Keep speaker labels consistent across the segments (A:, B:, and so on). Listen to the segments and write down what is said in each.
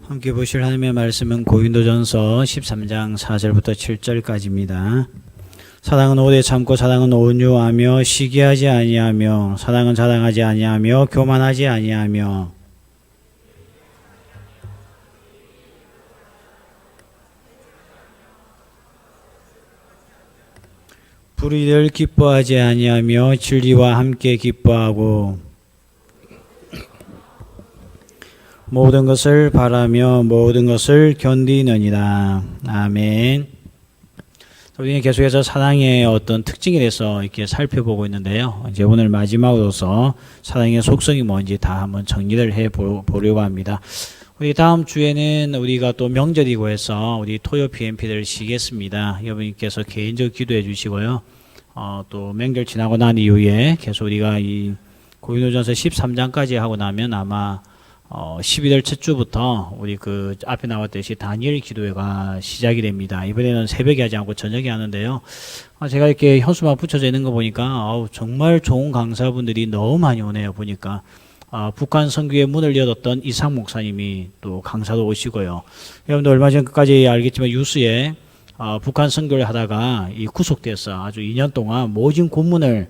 A: 함께 보실 하나님의 말씀은 고린도전서 13장 4절부터 7절까지입니다. 사랑은 오래 참고 사랑은 온유하며 시기하지 아니하며 사랑은 자랑하지 아니하며 교만하지 아니하며 불의를 기뻐하지 아니하며 진리와 함께 기뻐하고 모든 것을 바라며 모든 것을 견디느니라. 아멘. 우리는 계속해서 사랑의 어떤 특징에 대해서 이렇게 살펴보고 있는데요. 이제 오늘 마지막으로서 사랑의 속성이 뭔지 다 한번 정리를 해 보려고 합니다. 우리 다음 주에는 우리가 또 명절이고 해서 우리 토요 PMP를 쉬겠습니다. 여러분께서 개인적으로 기도해 주시고요. 또 명절 지나고 난 이후에 계속 우리가 이 고린도전서 13장까지 하고 나면 아마 11월 첫 주부터 우리 그 앞에 나왔듯이 다니엘 기도회가 시작이 됩니다. 이번에는 새벽에 하지 않고 저녁에 하는데요. 제가 이렇게 현수막 붙여져 있는 거 보니까 정말 좋은 강사분들이 너무 많이 오네요. 보니까 북한 선교의 문을 열었던 이상 목사님이 또 강사도 오시고요. 여러분들 얼마 전까지 알겠지만 뉴스에 북한 선교를 하다가 이 구속돼서 아주 2년 동안 모진 고문을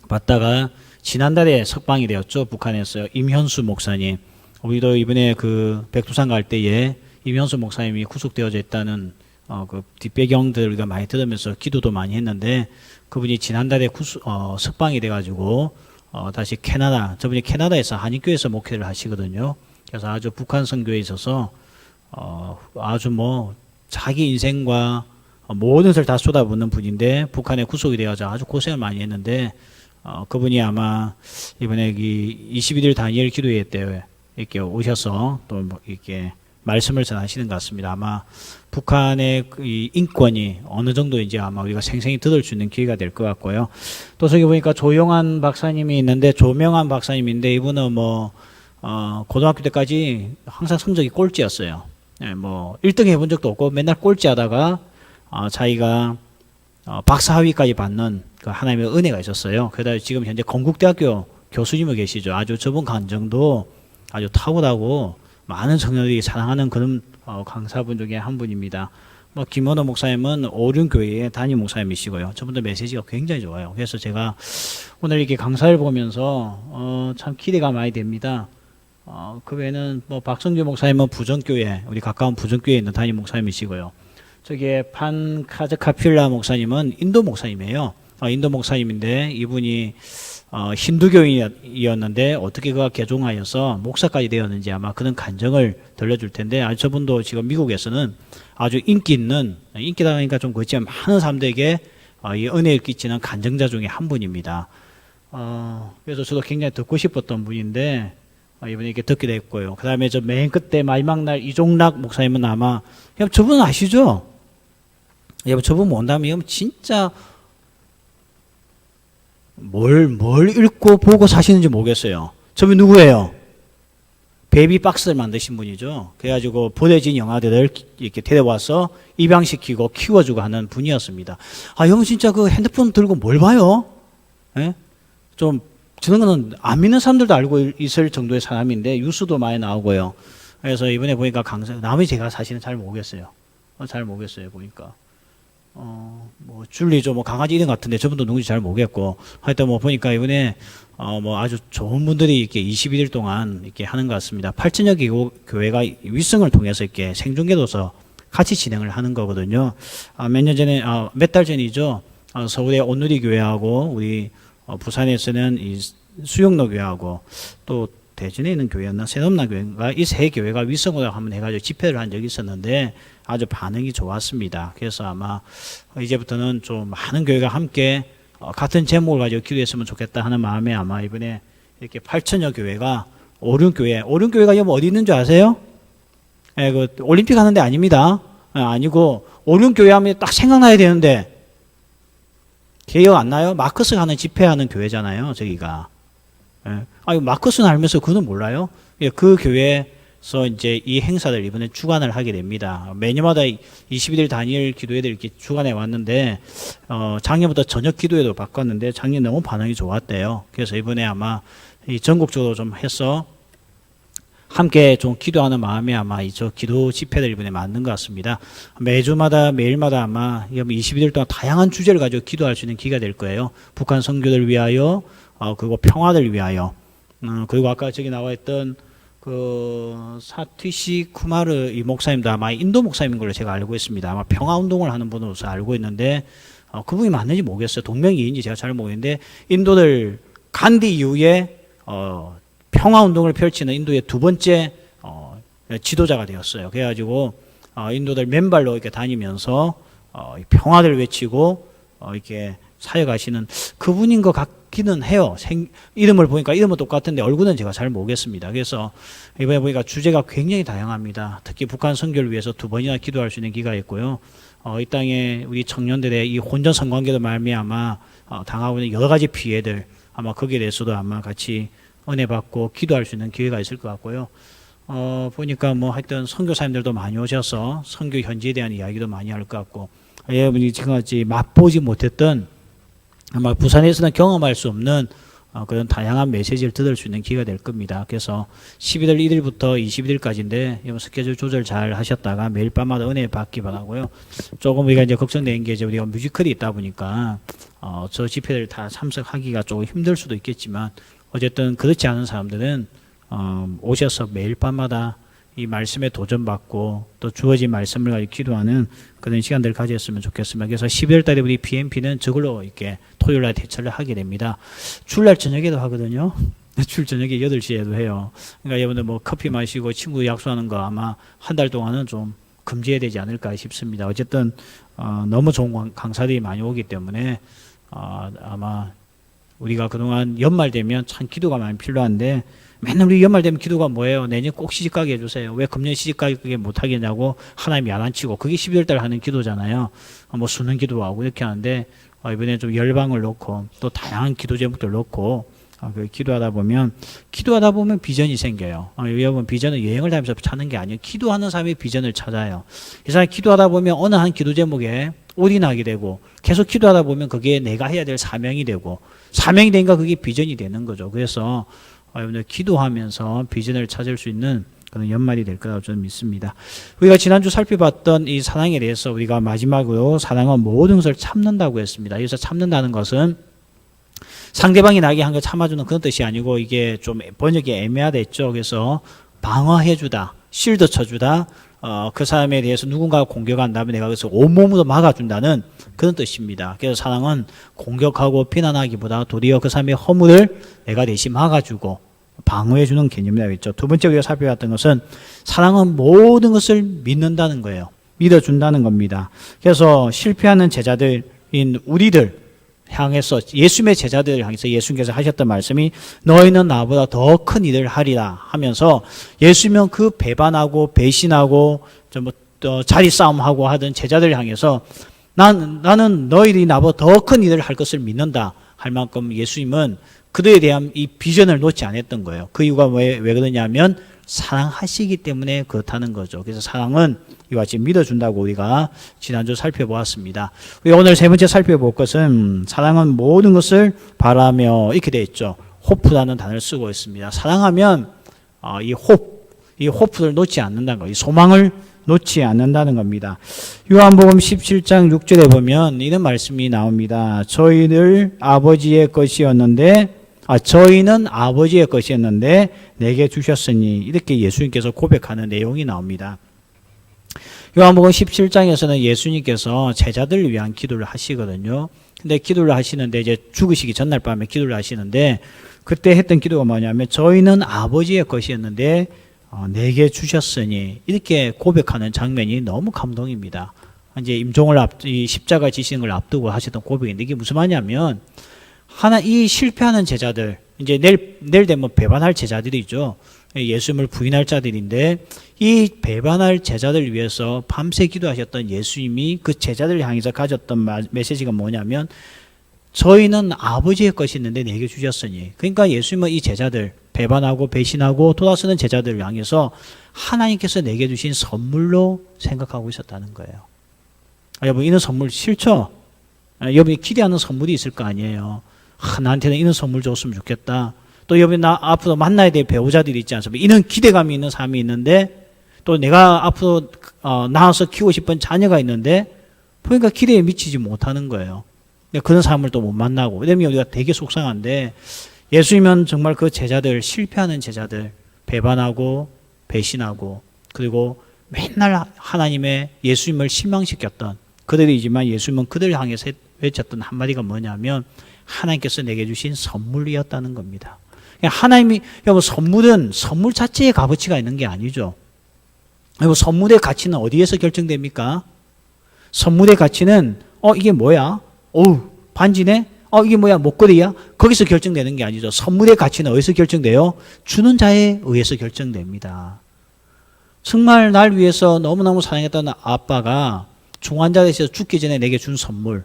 A: 받다가 지난달에 석방이 되었죠. 북한에서 임현수 목사님. 우리도 이번에 그 백두산 갈 때에 임현수 목사님이 구속되어져 있다는 그 뒷배경들 우리가 많이 들으면서 기도도 많이 했는데 그분이 지난달에 석방이 돼가지고 다시 저분이 캐나다에서 한인교회에서 목회를 하시거든요. 그래서 아주 북한 선교에 있어서 아주 자기 인생과 모든 것을 다 쏟아붓는 분인데 북한에 구속이 되어서 아주 고생을 많이 했는데 그분이 아마 이번에 21일 다니엘 기도회 때 이렇게 오셔서 또 이렇게 말씀을 전하시는 것 같습니다. 아마 북한의 이 인권이 어느 정도인지 아마 우리가 생생히 들을 수 있는 기회가 될 것 같고요. 또 저기 보니까 조용한 박사님이 있는데 조명한 박사님인데 이분은 고등학교 때까지 항상 성적이 꼴찌였어요. 1등 해본 적도 없고 맨날 꼴찌하다가 자기가 박사학위까지 받는 그 하나님의 은혜가 있었어요. 그러다 지금 현재 건국대학교 교수님이 계시죠. 아주 저분 감정도 아주 탁월하고 많은 청년들이 사랑하는 그런 강사분 중에 한 분입니다. 김원호 목사님은 오륜교회의 담임 목사님이시고요. 저분도 메시지가 굉장히 좋아요. 그래서 제가 오늘 이렇게 강사를 보면서 참 기대가 많이 됩니다. 그 외에는 박성규 목사님은 부전교회, 우리 가까운 부전교회에 있는 담임 목사님이시고요. 저기에 판카즈카필라 목사님은 인도 목사님이에요. 인도 목사님인데 이분이 힌두교인이었는데 어떻게 그가 개종하여서 목사까지 되었는지 아마 그런 간증을 들려줄 텐데 저분도 지금 미국에서는 아주 인기다 보니까 좀 그렇지만 많은 사람들에게 이 은혜를 끼치는 간증자 중에 한 분입니다. 그래서 저도 굉장히 듣고 싶었던 분인데 이번에 이렇게 듣게 됐고요. 그 다음에 저 맨 끝에 마지막 날 이종락 목사님은 아마 저분 아시죠? 여러분 저분 뭔다면 진짜 뭘 읽고 보고 사시는지 모르겠어요. 저분 누구예요? 베이비 박스를 만드신 분이죠. 그래가지고 버려진 영화들을 이렇게 데려와서 입양시키고 키워주고 하는 분이었습니다. 여러분 진짜 그 핸드폰 들고 뭘 봐요? 예? 좀 저런 거는 안 믿는 사람들도 알고 있을 정도의 사람인데 뉴스도 많이 나오고요. 그래서 이번에 보니까 나머지 제가 사실은 잘 모르겠어요. 보니까. 줄리죠. 강아지 이름 같은데 저분도 누군지 잘 모르겠고. 하여튼 보니까 이번에, 아주 좋은 분들이 이렇게 21일 동안 이렇게 하는 것 같습니다. 8천여 교회가 위성을 통해서 이렇게 생중계로서 같이 진행을 하는 거거든요. 몇 달 전이죠. 서울의 온누리 교회하고 우리 부산에서는 이 수영로 교회하고 또 대전에 있는 교회였나 새nom나 교회가 이 세 교회가 위성으로 한번 해가지고 집회를 한 적이 있었는데 아주 반응이 좋았습니다. 그래서 아마 이제부터는 좀 많은 교회가 함께 같은 제목을 가지고 기도했으면 좋겠다 하는 마음에 아마 이번에 이렇게 8천여 교회가 오륜교회가 여러분 어디 있는 줄 아세요? 그 올림픽 하는 데 아닙니다. 아니고 오륜교회 하면 딱 생각나야 되는데 기억 안 나요? 마커스가 하는 집회하는 교회잖아요. 저기가. 마커스는 알면서 그는 몰라요? 그 교회에서 이제 이 행사를 이번에 주관을 하게 됩니다. 매년마다 21일 다니엘 기도회를 이렇게 주관해 왔는데, 작년부터 저녁 기도회도 바꿨는데, 작년 너무 반응이 좋았대요. 그래서 이번에 아마 이 전국적으로 좀 해서 함께 좀 기도하는 마음에 아마 이저 기도 집회를 이번에 만든 것 같습니다. 매주마다 매일마다 아마 21일 동안 다양한 주제를 가지고 기도할 수 있는 기회가 될 거예요. 북한 선교를 위하여, 그리고 평화를 위하여, 그리고 아까 저기 나와 있던 그 사티시 쿠마르 이 목사님도 아마 인도 목사님인 걸로 제가 알고 있습니다. 아마 평화 운동을 하는 분으로서 알고 있는데 그분이 맞는지 모르겠어요. 동명이인지 제가 잘 모르겠는데 인도를 간디 이후에 평화 운동을 펼치는 인도의 두 번째 지도자가 되었어요. 그래가지고 인도들 맨발로 이렇게 다니면서 평화를 외치고 이렇게 사역하시는 그분인 것 같기는 해요. 이름을 보니까 이름은 똑같은데 얼굴은 제가 잘 모르겠습니다. 그래서 이번에 보니까 주제가 굉장히 다양합니다. 특히 북한 선교를 위해서 두 번이나 기도할 수 있는 기회가 있고요. 이 땅에 우리 청년들의 이 혼전 성관계로 말미암아 당하고 있는 여러 가지 피해들 아마 거기에 대해서도 아마 같이 은혜 받고 기도할 수 있는 기회가 있을 것 같고요. 보니까 뭐 하여튼 선교사님들도 많이 오셔서 선교 현지에 대한 이야기도 많이 할 것 같고 여러분이 지금까지 맛보지 못했던 아마 부산에서는 경험할 수 없는 그런 다양한 메시지를 들을 수 있는 기회가 될 겁니다. 그래서 11월 1일부터 21일까지인데 이번 스케줄 조절 잘 하셨다가 매일 밤마다 은혜 받기 바라고요. 조금 우리가 이제 걱정되는 게 이제 우리가 뮤지컬이 있다 보니까 저 집회를 다 참석하기가 조금 힘들 수도 있겠지만 어쨌든 그렇지 않은 사람들은 오셔서 매일 밤마다 이 말씀에 도전받고 또 주어진 말씀을 가지고 기도하는 그런 시간들을 가졌으면 좋겠습니다. 그래서 12월 달에 우리 BMP는 저걸로 이렇게 토요일 날 대처를 하게 됩니다. 주일날 저녁에도 하거든요. 주일 저녁에 8시에도 해요. 그러니까 여러분들 뭐 커피 마시고 친구 약속하는 거 아마 한 달 동안은 좀 금지해야 되지 않을까 싶습니다. 어쨌든 너무 좋은 강사들이 많이 오기 때문에 아마 우리가 그동안 연말 되면 참 기도가 많이 필요한데 맨날 우리 연말 되면 기도가 뭐예요? 내년 꼭 시집가게 해주세요. 왜 금년 시집가게 못하겠냐고 하나님이 야단치고 그게 12월 달 하는 기도잖아요. 뭐 수능 기도하고 이렇게 하는데 이번에 좀 열방을 놓고 또 다양한 기도 제목들 놓고 기도하다 보면 비전이 생겨요. 여러분 비전은 여행을 다니면서 찾는 게 아니에요. 기도하는 사람이 비전을 찾아요. 이 사람이 기도하다 보면 어느 한 기도 제목에 올인하게 되고 계속 기도하다 보면 그게 내가 해야 될 사명이 되고 사명이 되니까 그게 비전이 되는 거죠. 그래서 여러분들 기도하면서 비전을 찾을 수 있는 그런 연말이 될 거라고 저는 믿습니다. 우리가 지난주 살펴봤던 이 사랑에 대해서 우리가 마지막으로 사랑은 모든 것을 참는다고 했습니다. 여기서 참는다는 것은 상대방이 나에게 한 걸 참아주는 그런 뜻이 아니고 이게 좀 번역이 애매하댔죠. 그래서 방어해주다, 실드 쳐주다, 그 사람에 대해서 누군가가 공격한다면 내가 그래서 온몸으로 막아준다는 그런 뜻입니다. 그래서 사랑은 공격하고 비난하기보다 도리어 그 사람의 허물을 내가 대신 막아주고 방어해주는 개념이라고 했죠. 두 번째 우리가 살펴봤던 것은 사랑은 모든 것을 믿는다는 거예요. 믿어준다는 겁니다. 그래서 실패하는 제자들인 우리들 향해서 예수님의 제자들을 향해서 예수님께서 하셨던 말씀이 너희는 나보다 더 큰 일을 하리라 하면서 예수님은 그 배반하고 배신하고 자리 싸움하고 하던 제자들을 향해서 나는 너희들이 나보다 더 큰 일을 할 것을 믿는다 할 만큼 예수님은 그들에 대한 이 비전을 놓지 않았던 거예요. 그 이유가 왜 그러냐면 사랑하시기 때문에 그렇다는 거죠. 그래서 사랑은 이와 같이 믿어준다고 우리가 지난주 살펴보았습니다. 우리 오늘 세 번째 살펴볼 것은 사랑은 모든 것을 바라며 이렇게 되어 있죠. 호프라는 단어를 쓰고 있습니다. 사랑하면 이 호프를 놓지 않는다는 거예요. 이 소망을 놓지 않는다는 겁니다. 요한복음 17장 6절에 보면 이런 말씀이 나옵니다. 저희는 아버지의 것이었는데 내게 주셨으니 이렇게 예수님께서 고백하는 내용이 나옵니다. 요한복음 17장에서는 예수님께서 제자들을 위한 기도를 하시거든요. 근데 기도를 하시는데 이제 죽으시기 전날 밤에 기도를 하시는데 그때 했던 기도가 뭐냐면 저희는 아버지의 것이었는데 내게 주셨으니 이렇게 고백하는 장면이 너무 감동입니다. 이제 임종을 이 십자가 지시는 걸 앞두고 하셨던 고백인데 이게 무슨 말이냐면 이 실패하는 제자들 이제 내일 되면 배반할 제자들이죠. 예수님을 부인할 자들인데 이 배반할 제자들을 위해서 밤새 기도하셨던 예수님이 그 제자들을 향해서 가졌던 메시지가 뭐냐면 저희는 아버지의 것이 있는데 내게 주셨으니 그러니까 예수님은 이 제자들 배반하고 배신하고 돌아서는 제자들을 향해서 하나님께서 내게 주신 선물로 생각하고 있었다는 거예요. 여러분 이런 선물 싫죠? 여러분이 기대하는 선물이 있을 거 아니에요. 나한테는 이런 선물 줬으면 좋겠다. 또 여기 나 앞으로 만나야 될 배우자들이 있지 않습니까? 이런 기대감이 있는 삶이 있는데 또 내가 앞으로 낳아서 키우고 싶은 자녀가 있는데 보니까 기대에 미치지 못하는 거예요. 그런 사람을 또 못 만나고 왜냐면 우리가 되게 속상한데 예수님은 정말 그 제자들 실패하는 제자들 배반하고 배신하고 그리고 맨날 하나님의 예수님을 실망시켰던 그들이지만 예수님은 그들을 향해서 외쳤던 한마디가 뭐냐면 하나님께서 내게 주신 선물이었다는 겁니다. 하나님이 여러분 선물은 선물 자체에 값어치가 있는 게 아니죠. 여러분 선물의 가치는 어디에서 결정됩니까? 선물의 가치는 이게 뭐야? 반지네? 이게 뭐야? 목걸이야? 거기서 결정되는 게 아니죠. 선물의 가치는 어디서 결정돼요? 주는 자에 의해서 결정됩니다. 정말 날 위해서 너무너무 사랑했던 아빠가 중환자에서 죽기 전에 내게 준 선물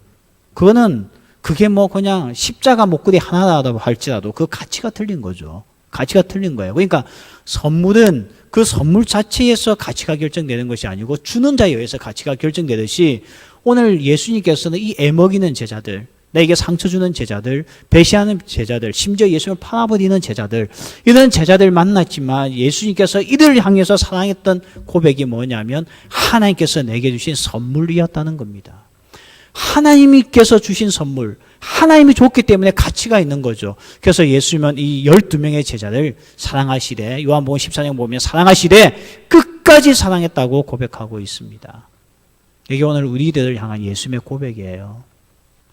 A: 그게 뭐 그냥 십자가 목걸이 하나라도 할지라도 그 가치가 틀린 거죠. 가치가 틀린 거예요. 그러니까 선물은 그 선물 자체에서 가치가 결정되는 것이 아니고 주는 자에 의해서 가치가 결정되듯이 오늘 예수님께서는 이 애먹이는 제자들, 나에게 상처 주는 제자들, 배신하는 제자들, 심지어 예수님을 팔아버리는 제자들, 이런 제자들 만났지만 예수님께서 이들을 향해서 사랑했던 고백이 뭐냐면 하나님께서 내게 주신 선물이었다는 겁니다. 하나님께서 주신 선물, 하나님이 줬기 때문에 가치가 있는 거죠. 그래서 예수님은 이 12명의 제자를 사랑하시되 요한복음 14장 보면 사랑하시되 끝까지 사랑했다고 고백하고 있습니다. 이게 오늘 우리들을 향한 예수님의 고백이에요.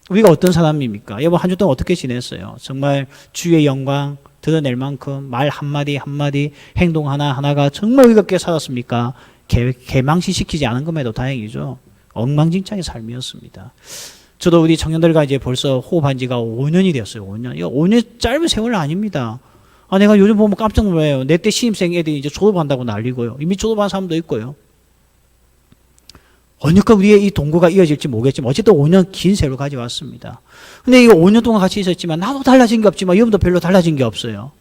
A: 우리가 어떤 사람입니까? 여러분 한 주 동안 어떻게 지냈어요? 정말 주의 영광 드러낼 만큼 말 한마디 한마디 행동 하나하나가 정말 의롭게 살았습니까? 개망신시키지 않은 것만해도 다행이죠. 엉망진창의 삶이었습니다. 저도 우리 청년들과 이제 벌써 호흡한 지가 5년이 되었어요. 5년. 이거 5년 짧은 세월 아닙니다. 내가 요즘 보면 깜짝 놀라요. 내 때 신입생 애들이 이제 졸업한다고 난리고요. 이미 졸업한 사람도 있고요. 언제까 우리의 이 동거가 이어질지 모르겠지만 어쨌든 5년 긴 세월 가져왔습니다. 근데 이거 5년 동안 같이 있었지만 나도 달라진 게 없지만 여러분도 별로 달라진 게 없어요.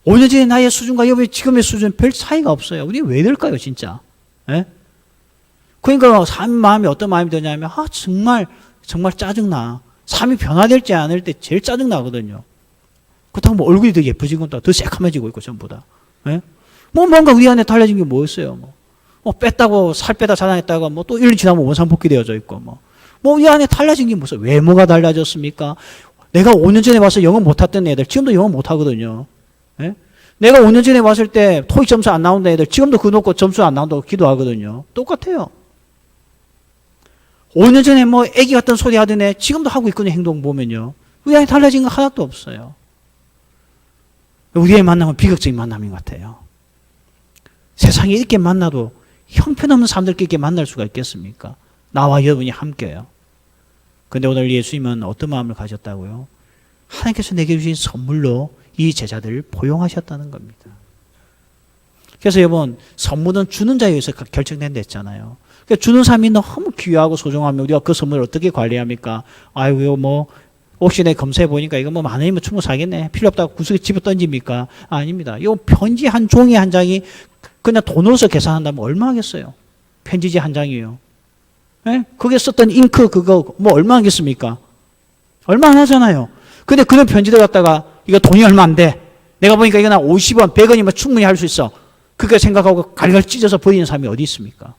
A: 5년 전에 나의 수준과 여러분의 지금의 수준 별 차이가 없어요. 우리 왜 이럴까요 진짜? 예? 그러니까 삶 마음이 어떤 마음이 드냐면 정말 짜증나. 삶이 변화될지 않을 때 제일 짜증나거든요. 그렇다고 뭐 얼굴이 더 예뻐진 건 더 새카매지고 있고 전부 다. 예? 뭔가 우리 안에 달라진 게 뭐였어요? 뺐다고 살 빼다 자랑했다가 또 1년 지나면 원상복귀 되어져 있고 이 안에 달라진 게 무슨 외모가 달라졌습니까? 내가 5년 전에 와서 영어 못했던 애들 지금도 영어 못하거든요. 예? 내가 5년 전에 왔을 때 토익 점수 안 나온다는 애들 지금도 그거 놓고 점수 안 나온다고 기도하거든요. 똑같아요. 5년 전에 애기 같은 소리 하던 애 지금도 하고 있거든요. 행동 보면요. 우리 안에 달라진 거 하나도 없어요. 우리의 만남은 비극적인 만남인 것 같아요. 세상에 이렇게 만나도 형편없는 사람들끼리 이렇게 만날 수가 있겠습니까? 나와 여러분이 함께요. 그런데 오늘 예수님은 어떤 마음을 가졌다고요? 하나님께서 내게 주신 선물로 이 제자들을 포용하셨다는 겁니다. 그래서 여러분 선물은 주는 자에 의해서 결정된다 했잖아요. 그러니까 주는 사람이 너무 귀하고 소중하면 우리가 그 선물을 어떻게 관리합니까? 혹시 내 검사해 보니까 이거 만 원이면 충분히 사겠네. 필요 없다고 구석에 집어 던집니까? 아닙니다. 이 편지 한 종이 한 장이 그냥 돈으로서 계산한다면 얼마 하겠어요? 편지지 한 장이에요. 예? 거기에 썼던 잉크 그거 얼마 하겠습니까? 얼마 안 하잖아요. 근데 그런 편지를 갖다가 이거 돈이 얼마 안 돼. 내가 보니까 이거 나 50원, 100원이면 충분히 할 수 있어. 그렇게 생각하고 갈갈 찢어서 버리는 사람이 어디 있습니까?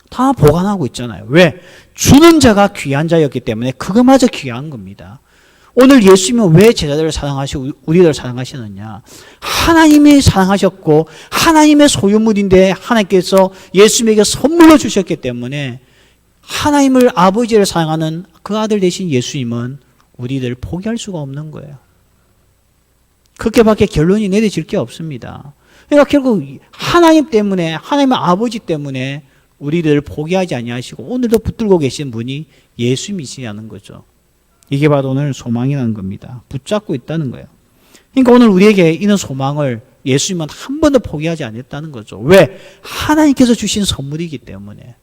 A: 다 보관하고 있잖아요. 왜? 주는 자가 귀한 자였기 때문에 그거마저 귀한 겁니다. 오늘 예수님은 왜 제자들을 사랑하시고 우리를 사랑하시느냐? 하나님이 사랑하셨고 하나님의 소유물인데 하나님께서 예수님에게 선물로 주셨기 때문에 하나님을 아버지를 사랑하는 그 아들 되신 예수님은 우리를 포기할 수가 없는 거예요. 그렇게밖에 결론이 내려질 게 없습니다. 그러니까 결국 하나님 때문에 하나님의 아버지 때문에 우리를 포기하지 아니하시고 오늘도 붙들고 계신 분이 예수님이시라는 거죠. 이게 바로 오늘 소망이라는 겁니다. 붙잡고 있다는 거예요. 그러니까 오늘 우리에게 이런 소망을 예수님은 한 번도 포기하지 않았다는 거죠. 왜? 하나님께서 주신 선물이기 때문에.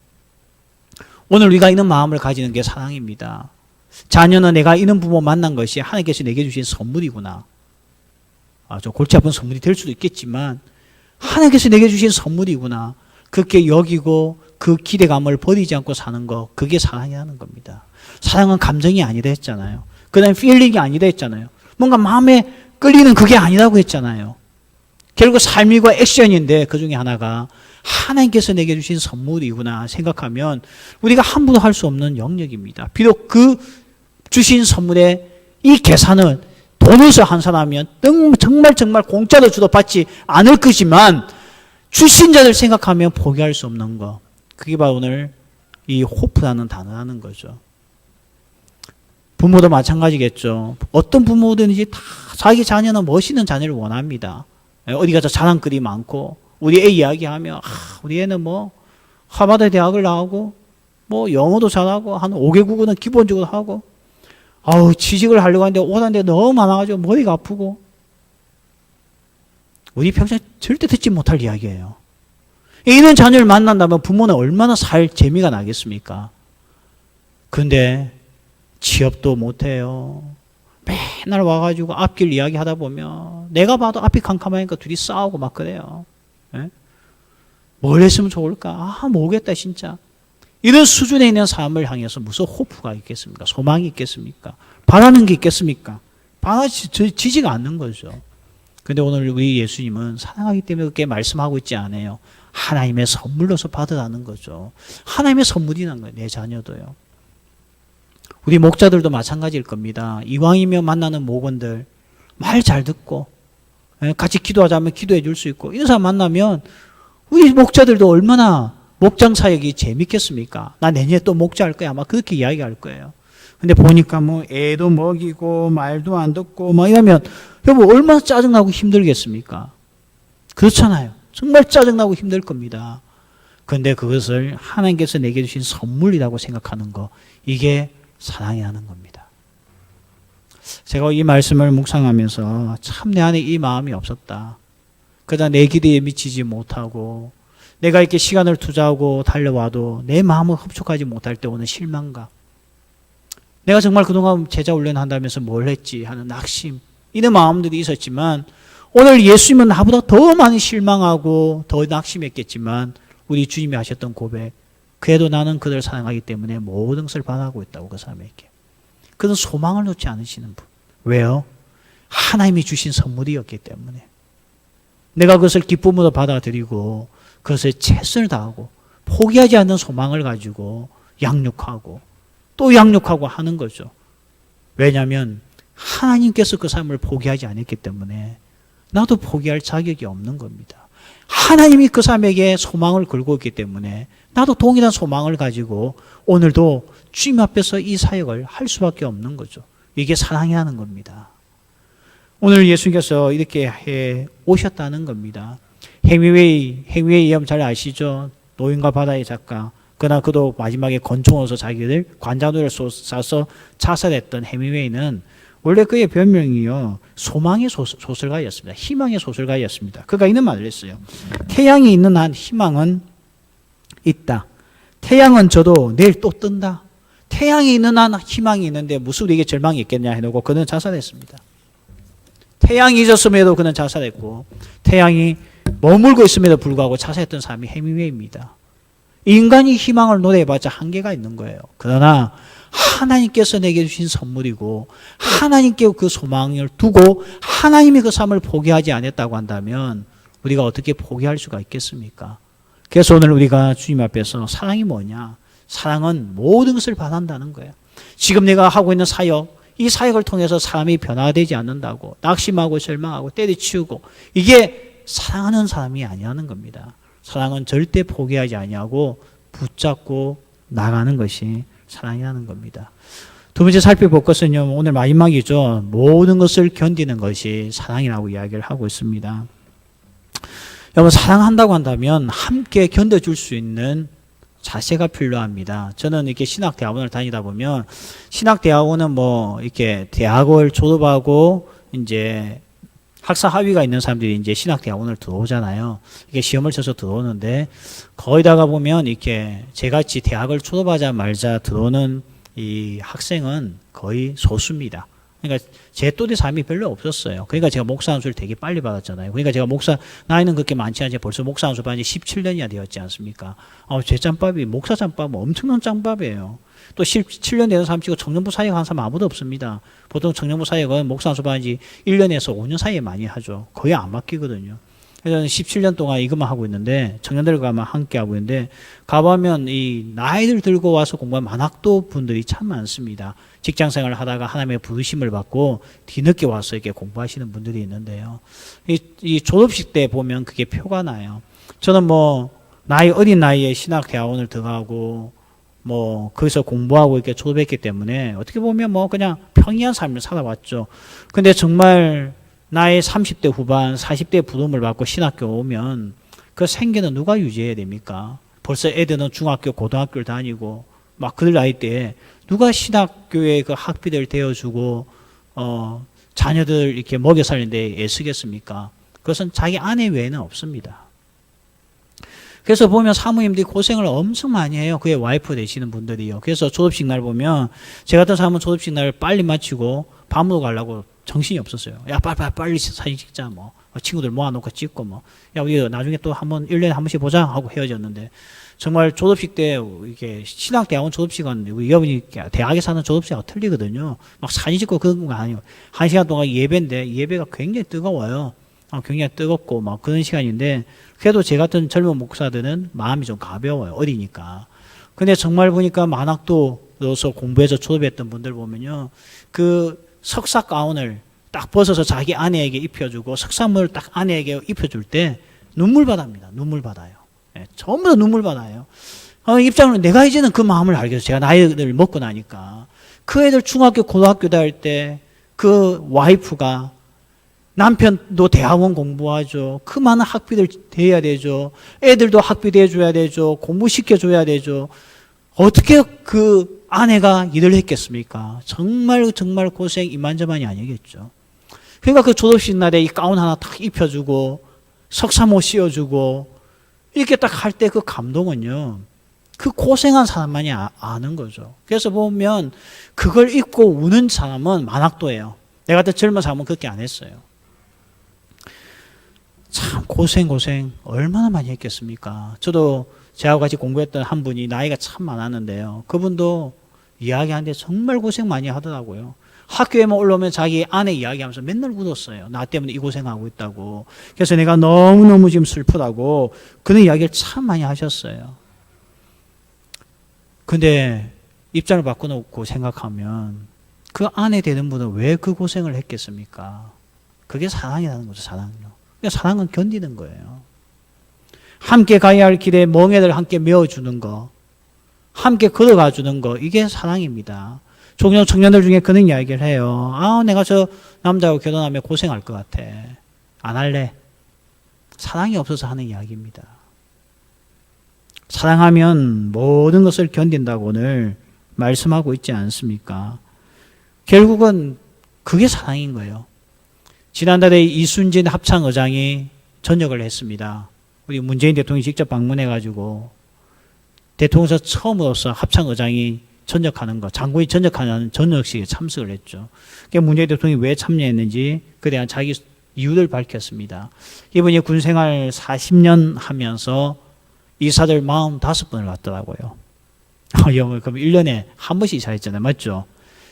A: 오늘 우리가 이런 마음을 가지는 게 사랑입니다. 자녀는 내가 이런 부모 만난 것이 하나님께서 내게 주신 선물이구나. 좀 골치 아픈 선물이 될 수도 있겠지만 하나님께서 내게 주신 선물이구나. 그렇게 여기고 그 기대감을 버리지 않고 사는 거, 그게 사랑이라는 겁니다. 사랑은 감정이 아니다 했잖아요. 그 다음에 필링이 아니다 했잖아요. 뭔가 마음에 끌리는 그게 아니라고 했잖아요. 결국 삶과 액션인데 그 중에 하나가 하나님께서 내게 주신 선물이구나 생각하면 우리가 함부로 할 수 없는 영역입니다. 비록 그 주신 선물의 이 계산은 돈에서 환산하면 정말 공짜로 주도 받지 않을 것이지만 주신 자를 생각하면 포기할 수 없는 것. 그게 바로 오늘 이 호프라는 단어라는 거죠. 부모도 마찬가지겠죠. 어떤 부모든지 다 자기 자녀는 멋있는 자녀를 원합니다. 어디 가서 자랑거리 많고 우리 애 이야기하면 우리 애는 뭐 하버드 대학을 나오고 뭐 영어도 잘하고 한 5개 국어는 기본적으로 하고 취직을 하려고 하는데 오는 데 너무 많아가지고 머리가 아프고 우리 평생 절대 듣지 못할 이야기예요. 이런 자녀를 만난다면 부모는 얼마나 살 재미가 나겠습니까? 그런데 취업도 못해요. 맨날 와가지고 앞길 이야기하다 보면 내가 봐도 앞이 캄캄하니까 둘이 싸우고 막 그래요. 예? 뭘 했으면 좋을까? 모르겠다 진짜. 이런 수준에 있는 삶을 향해서 무슨 호프가 있겠습니까? 소망이 있겠습니까? 바라는 게 있겠습니까? 바라지지가 않는 거죠. 그런데 오늘 우리 예수님은 사랑하기 때문에 그렇게 말씀하고 있지 않아요. 하나님의 선물로서 받으라는 거죠. 하나님의 선물이라는 거예요. 내 자녀도요. 우리 목자들도 마찬가지일 겁니다. 이왕이면 만나는 목원들 말 잘 듣고 같이 기도하자면 기도해 줄 수 있고 이런 사람 만나면 우리 목자들도 얼마나 목장 사역이 재밌겠습니까? 나 내년에 또 목자할 거야. 아마 그렇게 이야기할 거예요. 근데 보니까 뭐 애도 먹이고 말도 안 듣고 막 이러면 여보 얼마나 짜증나고 힘들겠습니까? 그렇잖아요. 정말 짜증나고 힘들 겁니다. 그런데 그것을 하나님께서 내게 주신 선물이라고 생각하는 거 이게 사랑이라는 겁니다. 제가 이 말씀을 묵상하면서 참 내 안에 이 마음이 없었다. 그러다 내 기대에 미치지 못하고 내가 이렇게 시간을 투자하고 달려와도 내 마음을 흡족하지 못할 때 오는 실망감. 내가 정말 그동안 제자 훈련한다면서 뭘 했지 하는 낙심. 이런 마음들이 있었지만 오늘 예수님은 나보다 더 많이 실망하고 더 낙심했겠지만 우리 주님이 하셨던 고백. 그래도 나는 그들을 사랑하기 때문에 모든 것을 바라고 있다고 그 사람에게. 그는 소망을 놓지 않으시는 분. 왜요? 하나님이 주신 선물이었기 때문에. 내가 그것을 기쁨으로 받아들이고 그것에 최선을 다하고 포기하지 않는 소망을 가지고 양육하고 또 양육하고 하는 거죠. 왜냐하면 하나님께서 그 삶을 포기하지 않았기 때문에 나도 포기할 자격이 없는 겁니다. 하나님이 그 사람에게 소망을 걸고 있기 때문에 나도 동일한 소망을 가지고 오늘도 주님 앞에서 이 사역을 할 수밖에 없는 거죠. 이게 사랑이라는 겁니다. 오늘 예수님께서 이렇게 해 오셨다는 겁니다. 행위웨이 이름 잘 아시죠? 노인과 바다의 작가. 그러나 그도 마지막에 권총으로서 자기를 관자놀이를 쏴서 자살했던 헤밍웨이는 원래 그의 별명이요. 소망의 소설가였습니다. 희망의 소설가였습니다. 그가 이런 말을 했어요. 태양이 있는 한 희망은 있다. 태양은 저도 내일 또 뜬다. 태양이 있는 한 희망이 있는데 무슨 우리에게 절망이 있겠냐 해놓고 그는 자살했습니다. 태양이 있었음에도 그는 자살했고 태양이 머물고 있음에도 불구하고 자살했던 사람이 헤밍웨이입니다. 인간이 희망을 노래해봤자 한계가 있는 거예요. 그러나 하나님께서 내게 주신 선물이고 하나님께 그 소망을 두고 하나님이 그 삶을 포기하지 않았다고 한다면 우리가 어떻게 포기할 수가 있겠습니까? 그래서 오늘 우리가 주님 앞에서 사랑이 뭐냐? 사랑은 모든 것을 바란다는 거예요. 지금 내가 하고 있는 사역, 이 사역을 통해서 사람이 변화되지 않는다고 낙심하고 절망하고 때려치우고 이게 사랑하는 사람이 아니라는 겁니다. 사랑은 절대 포기하지 아니하고 붙잡고 나가는 것이 사랑이라는 겁니다. 두 번째 살펴볼 것은요. 오늘 마지막이죠. 모든 것을 견디는 것이 사랑이라고 이야기를 하고 있습니다. 여러분 사랑한다고 한다면 함께 견뎌줄 수 있는 자세가 필요합니다. 저는 이렇게 신학대학원을 다니다 보면 신학대학원은 뭐 이렇게 대학을 졸업하고 이제 학사 학위가 있는 사람들이 이제 신학대학원을 들어오잖아요. 이게 시험을 쳐서 들어오는데 거기다가 보면 이렇게 제같이 대학을 졸업하자마자 들어오는 이 학생은 거의 소수입니다. 그러니까 제 또래 사람이 별로 없었어요. 그러니까 제가 목사 안수를 되게 빨리 받았잖아요. 그러니까 제가 목사 나이는 그렇게 많지 않지 벌써 목사 안수 받은 지 17년이나 되었지 않습니까? 제 짬밥이 목사 짬밥은 엄청난 짬밥이에요. 또 17년 되는 사람 치고 청년부 사역 한 사람 아무도 없습니다. 보통 청년부 사역은 목사 수반한 지 1년에서 5년 사이에 많이 하죠. 거의 안 바뀌거든요. 그래서 17년 동안 이것만 하고 있는데, 청년들과 함께 하고 있는데, 가보면 이 나이들 들고 와서 공부한 만학도 분들이 참 많습니다. 직장 생활을 하다가 하나님의 부르심을 받고 뒤늦게 와서 이렇게 공부하시는 분들이 있는데요. 이 졸업식 때 보면 그게 표가 나요. 저는 뭐, 어린 나이에 신학대학원을 들어가고, 뭐, 거기서 공부하고 이렇게 졸업했기 때문에 어떻게 보면 뭐 그냥 평이한 삶을 살아왔죠. 근데 정말 나의 30대 후반, 40대 부름을 받고 신학교 오면 그 생계는 누가 유지해야 됩니까? 벌써 애들은 중학교, 고등학교를 다니고 막 그들 나이 때 누가 신학교에 그 학비를 대어주고 자녀들 이렇게 먹여 살리는데 애쓰겠습니까? 그것은 자기 아내 외에는 없습니다. 그래서 보면 사모님들이 고생을 엄청 많이 해요. 그의 와이프 되시는 분들이요. 그래서 졸업식 날 보면 제 같은 사람은 졸업식 날 빨리 마치고 밥 먹으러 가려고 정신이 없었어요. 야, 빨리 사진 찍자, 뭐. 친구들 모아놓고 찍고, 뭐. 야, 우리 나중에 또 1년에 한 번씩 보자 하고 헤어졌는데, 정말 졸업식 때, 이게, 신학대학원 졸업식은, 우리 여러분이 대학에 사는 졸업식하고 틀리거든요. 막 사진 찍고 그런 거 아니에요. 1시간 동안 예배인데, 예배가 굉장히 뜨거워요. 굉장히 뜨겁고, 막 그런 시간인데, 그래도 제 같은 젊은 목사들은 마음이 좀 가벼워요. 어리니까. 근데 정말 보니까 만학도로서 공부해서 졸업했던 분들 보면요. 그, 석사 가운을 딱 벗어서 자기 아내에게 입혀주고 석사물을 딱 아내에게 입혀줄 때 눈물 받습니다. 눈물 받아요. 네, 전부 다 눈물 받아요. 입장으로 내가 이제는 그 마음을 알겠어요. 제가 나이를 먹고 나니까. 그 애들 중학교, 고등학교 다닐 때 그 와이프가 남편도 대학원 공부하죠. 그 많은 학비들 대야 되죠. 애들도 학비 대줘야 되죠. 공부시켜줘야 되죠. 어떻게 그 아내가 일을 했겠습니까? 정말 고생 이만저만이 아니겠죠. 그러니까 그 졸업식 날에 이 가운 하나 딱 입혀주고 석사모 씌워주고 이렇게 딱 할 때 그 감동은요. 그 고생한 사람만이 아는 거죠. 그래서 보면 그걸 입고 우는 사람은 만학도예요. 내가 같은 젊은 사람은 그렇게 안 했어요. 참 고생 얼마나 많이 했겠습니까? 저도 저하고 같이 공부했던 한 분이 나이가 참 많았는데요. 그분도 이야기하는데 정말 고생 많이 하더라고요. 학교에만 올라오면 자기 아내 이야기하면서 맨날 울었어요. 나 때문에 이 고생하고 있다고. 그래서 내가 너무너무 지금 슬프다고 그런 이야기를 참 많이 하셨어요. 근데 입장을 바꿔놓고 생각하면 그 아내 되는 분은 왜 그 고생을 했겠습니까? 그게 사랑이라는 거죠, 사랑요. 그러니까 사랑은 견디는 거예요. 함께 가야 할 길에 멍에를 함께 메워주는 거, 함께 걸어가 주는 거, 이게 사랑입니다. 종종 청년들 중에 그런 이야기를 해요. 내가 저 남자하고 결혼하면 고생할 것 같아. 안 할래. 사랑이 없어서 하는 이야기입니다. 사랑하면 모든 것을 견딘다고 오늘 말씀하고 있지 않습니까? 결국은 그게 사랑인 거예요. 지난달에 이순진 합창의장이 전역을 했습니다. 우리 문재인 대통령이 직접 방문해가지고 대통령에서 처음으로서 합창의장이 전역하는 거, 장군이 전역하는 전역식에 참석을 했죠. 그러니까 문재인 대통령이 왜 참여했는지 그에 대한 자기 이유를 밝혔습니다. 이분이 군생활 40년 하면서 이사를 45번을 갔더라고요. 그럼 1년에 한 번씩 이사했잖아요. 맞죠?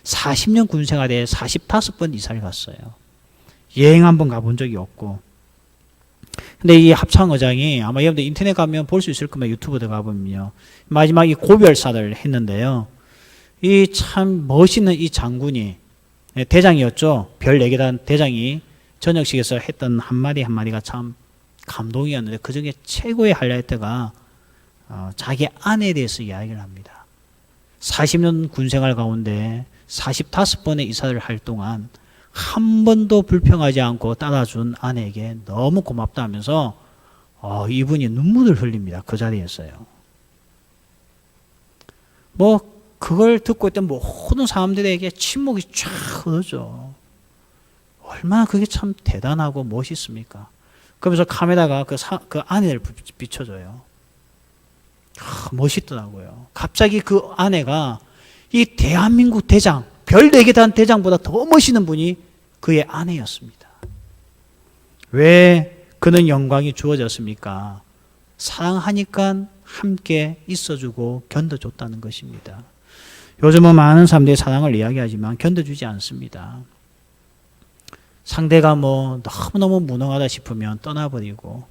A: 40년 군생활에 45번 이사를 갔어요. 여행 한 번 가본 적이 없고. 근데 이 합창의장이 아마 여러분들 인터넷 가면 볼 수 있을 겁니다. 유튜브 들어가보면요. 마지막 이 고별사를 했는데요. 이 참 멋있는 이 장군이, 대장이었죠. 별 4개 대장이 저녁식에서 했던 한마디가 참 감동이었는데 그 중에 최고의 하이라이트가 자기 아내에 대해서 이야기를 합니다. 40년 군생활 가운데 45번의 이사를 할 동안 한 번도 불평하지 않고 따라준 아내에게 너무 고맙다 하면서 이분이 눈물을 흘립니다. 그 자리에서요. 그걸 듣고 있던 모든 사람들에게 침묵이 쫙 흐르죠. 얼마나 그게 참 대단하고 멋있습니까? 그러면서 카메라가 그 아내를 비춰줘요. 멋있더라고요. 갑자기 그 아내가 이 대한민국 대장, 별 4개 단 대장보다 더 멋있는 분이 그의 아내였습니다. 왜 그는 영광이 주어졌습니까? 사랑하니까 함께 있어주고 견뎌줬다는 것입니다. 요즘은 많은 사람들이 사랑을 이야기하지만 견뎌주지 않습니다. 상대가 뭐 너무너무 무능하다 싶으면 떠나버리고,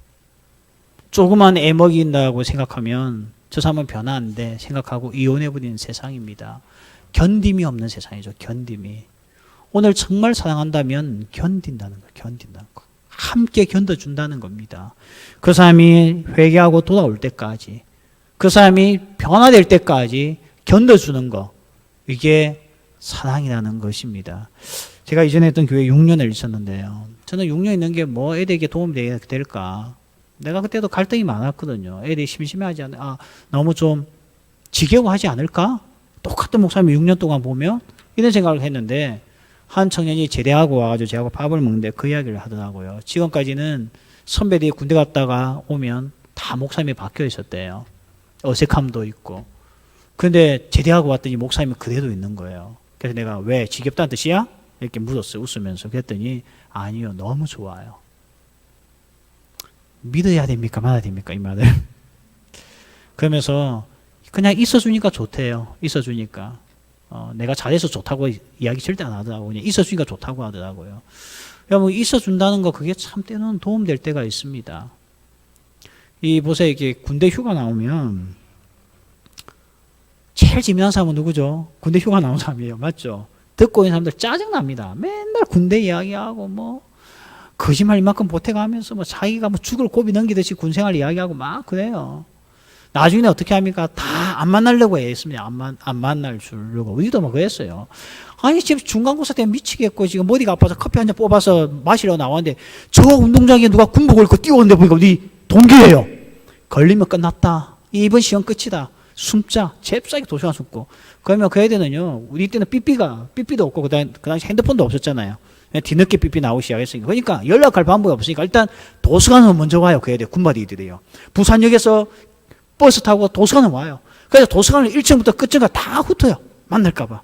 A: 조그만 애 먹인다고 생각하면 저 사람은 변화 안 돼 생각하고 이혼해버리는 세상입니다. 견딤이 없는 세상이죠. 견딤이. 오늘 정말 사랑한다면 견딘다는 거예요. 견딘다는 거. 함께 견뎌준다는 겁니다. 그 사람이 회개하고 돌아올 때까지, 그 사람이 변화될 때까지 견뎌주는 거, 이게 사랑이라는 것입니다. 제가 이전에 했던 교회 6년을 있었는데요. 저는 6년 있는 게 뭐 애들에게 도움이 될까? 내가 그때도 갈등이 많았거든요. 애들이 심심해하지 않아, 너무 좀 지겨워하지 않을까? 똑같은 목사님 6년 동안 보면 이런 생각을 했는데, 한 청년이 제대하고 와가지고 저하고 밥을 먹는데 그 이야기를 하더라고요. 지금까지는 선배들이 군대 갔다가 오면 다 목사님이 바뀌어 있었대요. 어색함도 있고. 그런데 제대하고 왔더니 목사님이 그대로 있는 거예요. 그래서 내가 왜 지겹다는 뜻이야? 이렇게 묻었어요. 웃으면서. 그랬더니 아니요, 너무 좋아요. 믿어야 됩니까? 말아야 됩니까? 이 말을. 그러면서 그냥 있어주니까 좋대요. 있어주니까. 내가 잘해서 좋다고 이야기 절대 안 하더라고요. 그냥 있어주니까 좋다고 하더라고요. 여러분, 있어준다는 거 그게 참 때로는 도움될 때가 있습니다. 보세요. 이게 군대 휴가 나오면 제일 재미난 사람은 누구죠? 군대 휴가 나온 사람이에요. 맞죠? 듣고 있는 사람들 짜증납니다. 맨날 군대 이야기하고 뭐 거짓말 이만큼 보태가면서 뭐 자기가 뭐 죽을 고비 넘기듯이 군생활 이야기하고 막 그래요. 나중에 어떻게 합니까? 다 안 만나려고 했습니다. 안 만날 주려고. 우리도 뭐 그랬어요. 아니, 지금 중간고사 때문에 미치겠고, 지금 머리가 아파서 커피 한 잔 뽑아서 마시려고 나왔는데, 저 운동장에 누가 군복을 입고 뛰어오는데 보니까 우리 동기예요. 걸리면 끝났다. 이번 시험 끝이다. 숨자. 잽싸게 도시락 숨고. 그러면 그 애들은요, 우리 때는 삐삐도 없고, 그 당시 핸드폰도 없었잖아요. 뒤늦게 삐삐 나오기 시작했으니까. 그러니까 연락할 방법이 없으니까 일단 도서관은 먼저 와요. 그 애들, 군바디들이요. 부산역에서 버스 타고 도서관은 와요. 그래서 도서관을 1층부터 끝층까지 다 훑어요. 만날까봐.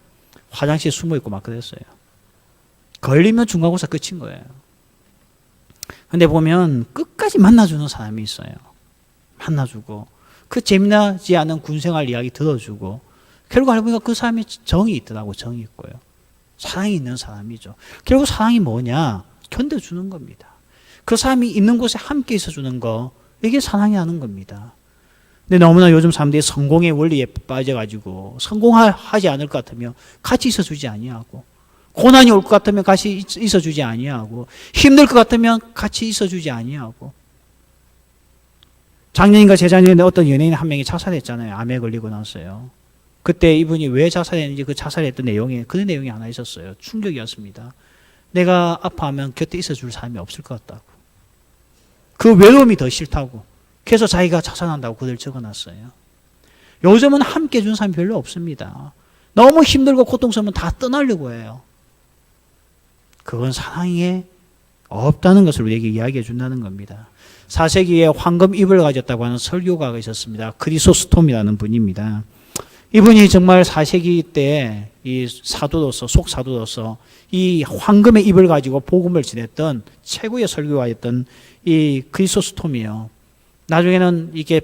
A: 화장실에 숨어있고 막 그랬어요. 걸리면 중간고사 끝인 거예요. 근데 보면 끝까지 만나주는 사람이 있어요. 만나주고, 그 재미나지 않은 군생활 이야기 들어주고, 결국 알고 보니까 그 사람이 정이 있더라고. 정이 있고요. 사랑이 있는 사람이죠. 결국 사랑이 뭐냐? 견뎌주는 겁니다. 그 사람이 있는 곳에 함께 있어주는 거, 이게 사랑이라는 겁니다. 근데 너무나 요즘 사람들이 성공의 원리에 빠져가지고 성공하지 않을 것 같으면 같이 있어주지 아니하고, 고난이 올 것 같으면 같이 있어주지 아니하고, 힘들 것 같으면 같이 있어주지 아니하고. 작년인가 재작년에 어떤 연예인 한 명이 자살했잖아요. 암에 걸리고 났어요. 그때 이분이 왜 자살했는지 그 자살했던 내용에 그런 내용이 하나 있었어요. 충격이었습니다. 내가 아파하면 곁에 있어줄 사람이 없을 것 같다고. 그 외로움이 더 싫다고. 그래서 자기가 자살한다고 글을 적어놨어요. 요즘은 함께 해준 사람이 별로 없습니다. 너무 힘들고 고통스러우면 다 떠나려고 해요. 그건 사랑이 없다는 것을 우리에게 이야기해 준다는 겁니다. 4세기에 황금 입을 가졌다고 하는 설교가가 있었습니다. 크리소스톰이라는 분입니다. 이분이 정말 4세기 때 이 사도로서, 속사도로서 이 황금의 입을 가지고 복음을 전했던 최고의 설교가였던 이 크리소스톰이요. 나중에는 이게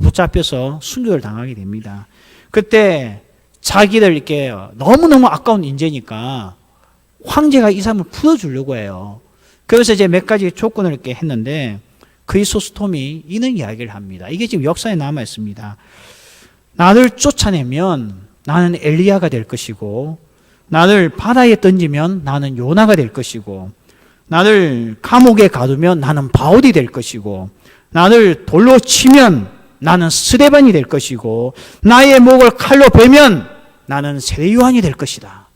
A: 붙잡혀서 순교를 당하게 됩니다. 그때 자기를 이렇게 너무너무 아까운 인재니까 황제가 이 사람을 풀어주려고 해요. 그래서 이제 몇 가지 조건을 이렇게 했는데, 크리소스톰이 이런 이야기를 합니다. 이게 지금 역사에 남아 있습니다. 나를 쫓아내면 나는 엘리야가 될 것이고, 나를 바다에 던지면 나는 요나가 될 것이고, 나를 감옥에 가두면 나는 바울이 될 것이고, 나를 돌로 치면 나는 스데반이 될 것이고, 나의 목을 칼로 베면 나는 세례 요한이 될 것이다.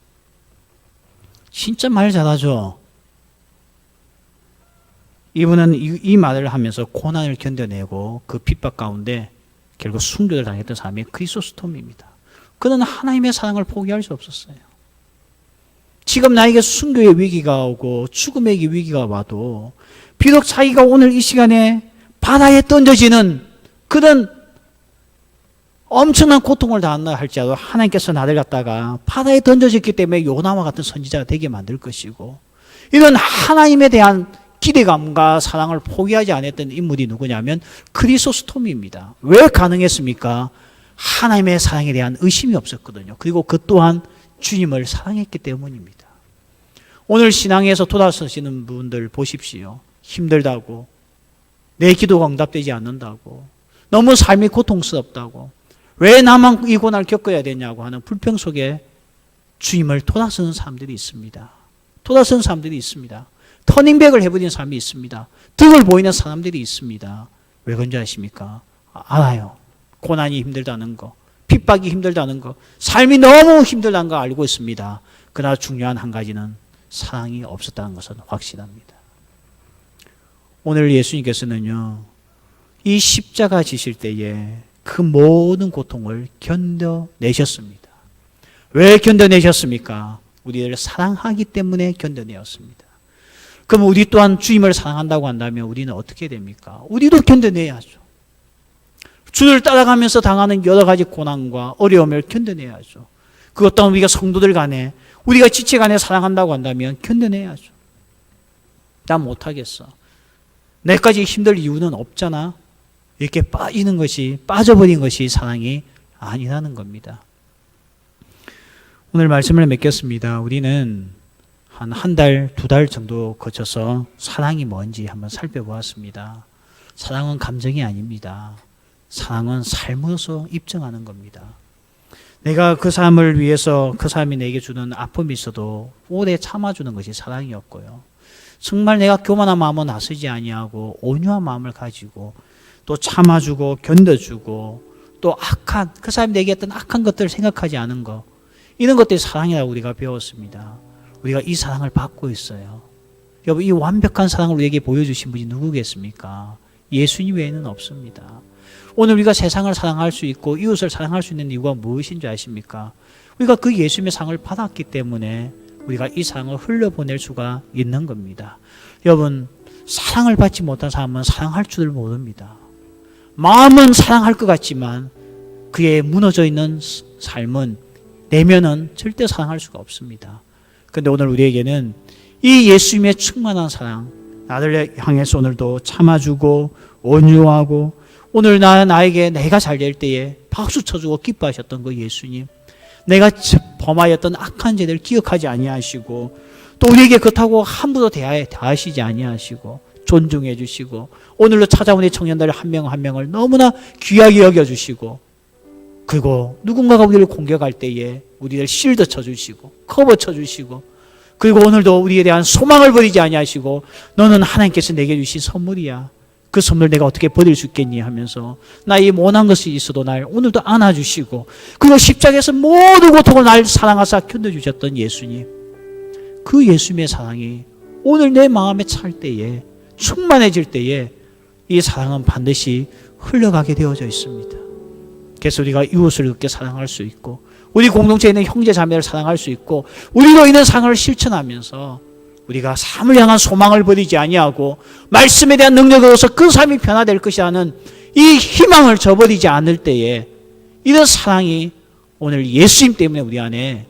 A: 진짜 말 잘하죠. 이분은 이 말을 하면서 고난을 견뎌내고 그 핍박 가운데 결국 순교를 당했던 사람이 크리소스톰입니다. 그는 하나님의 사랑을 포기할 수 없었어요. 지금 나에게 순교의 위기가 오고 죽음의 위기가 와도 비록 자기가 오늘 이 시간에 바다에 던져지는 그런 엄청난 고통을 당한다 할지라도 하나님께서 나를 갖다가 바다에 던져졌기 때문에 요나와 같은 선지자가 되게 만들 것이고, 이런 하나님에 대한 기대감과 사랑을 포기하지 않았던 인물이 누구냐면 크리소스톰입니다. 왜 가능했습니까? 하나님의 사랑에 대한 의심이 없었거든요. 그리고 그 또한 주님을 사랑했기 때문입니다. 오늘 신앙에서 돌아서시는 분들 보십시오. 힘들다고, 내 기도가 응답되지 않는다고, 너무 삶이 고통스럽다고, 왜 나만 이 고난을 겪어야 되냐고 하는 불평 속에 주님을 돌아서는 사람들이 있습니다. 돌아서는 사람들이 있습니다. 터닝백을 해버리는 사람이 있습니다. 등을 보이는 사람들이 있습니다. 왜 그런지 아십니까? 알아요. 고난이 힘들다는 거, 핍박이 힘들다는 거, 삶이 너무 힘들다는 거 알고 있습니다. 그러나 중요한 한 가지는 사랑이 없었다는 것은 확실합니다. 오늘 예수님께서는요, 이 십자가 지실 때에 그 모든 고통을 견뎌내셨습니다. 왜 견뎌내셨습니까? 우리를 사랑하기 때문에 견뎌내었습니다. 그럼 우리 또한 주님을 사랑한다고 한다면 우리는 어떻게 됩니까? 우리도 견뎌내야죠. 주를 따라가면서 당하는 여러 가지 고난과 어려움을 견뎌내야죠. 그것 또한 우리가 성도들 간에, 우리가 지체 간에 사랑한다고 한다면 견뎌내야죠. 난 못하겠어. 내까지 힘들 이유는 없잖아. 이렇게 빠져버린 것이 사랑이 아니라는 겁니다. 오늘 말씀을 맺겠습니다. 우리는 한 달, 2달 정도 거쳐서 사랑이 뭔지 한번 살펴보았습니다. 사랑은 감정이 아닙니다. 사랑은 삶으로서 입증하는 겁니다. 내가 그 사람을 위해서 그 사람이 내게 주는 아픔이 있어도 오래 참아주는 것이 사랑이었고요. 정말 내가 교만한 마음은 나서지 아니하고 온유한 마음을 가지고 또 참아주고 견뎌주고 또 그 사람이 내게 했던 악한 것들을 생각하지 않은 것, 이런 것들이 사랑이라고 우리가 배웠습니다. 우리가 이 사랑을 받고 있어요. 여러분, 이 완벽한 사랑을 우리에게 보여주신 분이 누구겠습니까? 예수님 외에는 없습니다. 오늘 우리가 세상을 사랑할 수 있고 이웃을 사랑할 수 있는 이유가 무엇인 줄 아십니까? 우리가 그 예수님의 사랑을 받았기 때문에 우리가 이 사랑을 흘려보낼 수가 있는 겁니다. 여러분, 사랑을 받지 못한 사람은 사랑할 줄을 모릅니다. 마음은 사랑할 것 같지만 그의 무너져 있는 삶은, 내면은 절대 사랑할 수가 없습니다. 그런데 오늘 우리에게는 이 예수님의 충만한 사랑, 나를 향해서 오늘도 참아주고 온유하고, 오늘 나에게 내가 잘 될 때에 박수 쳐주고 기뻐하셨던 그 예수님, 내가 범하였던 악한 죄를 기억하지 아니하시고 또 우리에게 그렇다고 함부로 대하시지 아니하시고 존중해 주시고, 오늘로 찾아온 이 청년들 한 명 한 명을 너무나 귀하게 여겨주시고, 그리고 누군가가 우리를 공격할 때에 우리를 실드 쳐주시고 커버 쳐주시고, 그리고 오늘도 우리에 대한 소망을 버리지 아니하시고, 너는 하나님께서 내게 주신 선물이야, 그 선물 내가 어떻게 버릴 수 있겠니 하면서 나의 모난 것이 있어도 날 오늘도 안아주시고, 그리고 십자가에서 모든 고통을 날 사랑하사 견뎌주셨던 예수님, 그 예수님의 사랑이 오늘 내 마음에 찰 때에, 충만해질 때에 이 사랑은 반드시 흘러가게 되어져 있습니다. 그래서 우리가 이웃을 그렇게 사랑할 수 있고, 우리 공동체에 있는 형제 자매를 사랑할 수 있고, 우리로 인한 사랑을 실천하면서 우리가 삶을 향한 소망을 버리지 아니하고 말씀에 대한 능력을 얻어서 그 삶이 변화될 것이라는 이 희망을 저버리지 않을 때에 이런 사랑이 오늘 예수님 때문에 우리 안에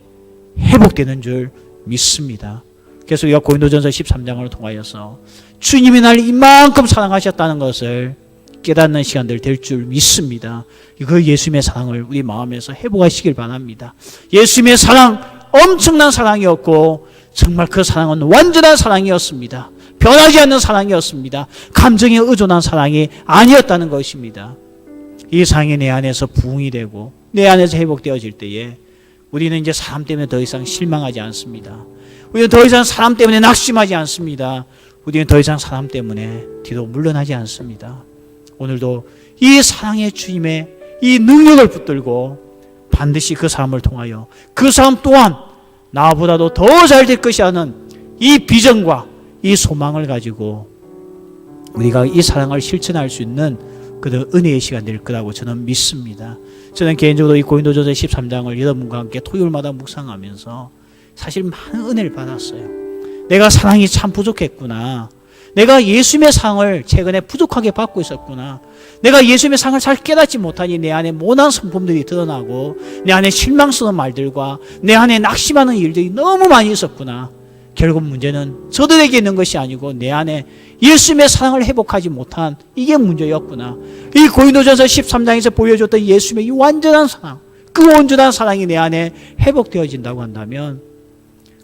A: 회복되는 줄 믿습니다. 그래서 우리가 고린도전서 13장을 통하여서 주님이 날 이만큼 사랑하셨다는 것을 깨닫는 시간들 될 줄 믿습니다. 그 예수님의 사랑을 우리 마음에서 회복하시길 바랍니다. 예수님의 사랑, 엄청난 사랑이었고 정말 그 사랑은 완전한 사랑이었습니다. 변하지 않는 사랑이었습니다. 감정에 의존한 사랑이 아니었다는 것입니다. 이 사랑이 내 안에서 부흥이 되고 내 안에서 회복되어질 때에 우리는 이제 사람 때문에 더 이상 실망하지 않습니다. 우리는 더 이상 사람 때문에 낙심하지 않습니다. 우리는 더 이상 사람 때문에 뒤로 물러나지 않습니다. 오늘도 이 사랑의 주님의 이 능력을 붙들고 반드시 그 사람을 통하여 그 사람 또한 나보다도 더 잘 될 것이라는 이 비전과 이 소망을 가지고 우리가 이 사랑을 실천할 수 있는 그런 은혜의 시간 될 거라고 저는 믿습니다. 저는 개인적으로 이 고린도전서 13장을 여러분과 함께 토요일마다 묵상하면서 사실 많은 은혜를 받았어요. 내가 사랑이 참 부족했구나. 내가 예수님의 사랑을 최근에 부족하게 받고 있었구나. 내가 예수님의 사랑을 잘 깨닫지 못하니 내 안에 모난 성품들이 드러나고 내 안에 실망스러운 말들과 내 안에 낙심하는 일들이 너무 많이 있었구나. 결국 문제는 저들에게 있는 것이 아니고 내 안에 예수님의 사랑을 회복하지 못한 이게 문제였구나 이 고린도전서 13장에서 보여줬던 예수님의 이 완전한 사랑, 그 온전한 사랑이 내 안에 회복되어진다고 한다면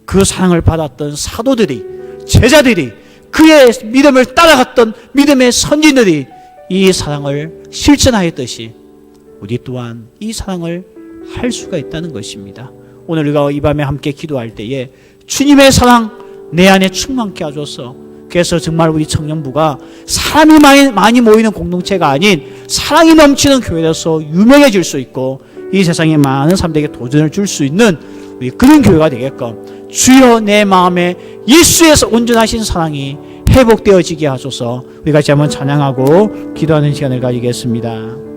A: 그 사랑을 받았던 사도들이, 제자들이, 그의 믿음을 따라갔던 믿음의 선진들이 이 사랑을 실천하였듯이 우리 또한 이 사랑을 할 수가 있다는 것입니다. 오늘 우리가 이 밤에 함께 기도할 때에 주님의 사랑 내 안에 충만케 하소서. 그래서 정말 우리 청년부가 사람이 많이 모이는 공동체가 아닌 사랑이 넘치는 교회로서 유명해질 수 있고 이 세상에 많은 사람들에게 도전을 줄 수 있는 우리 그런 교회가 되게끔 주여 내 마음에 예수에서 온전하신 사랑이 회복되어지게 하소서. 우리 같이 한번 찬양하고 기도하는 시간을 가지겠습니다.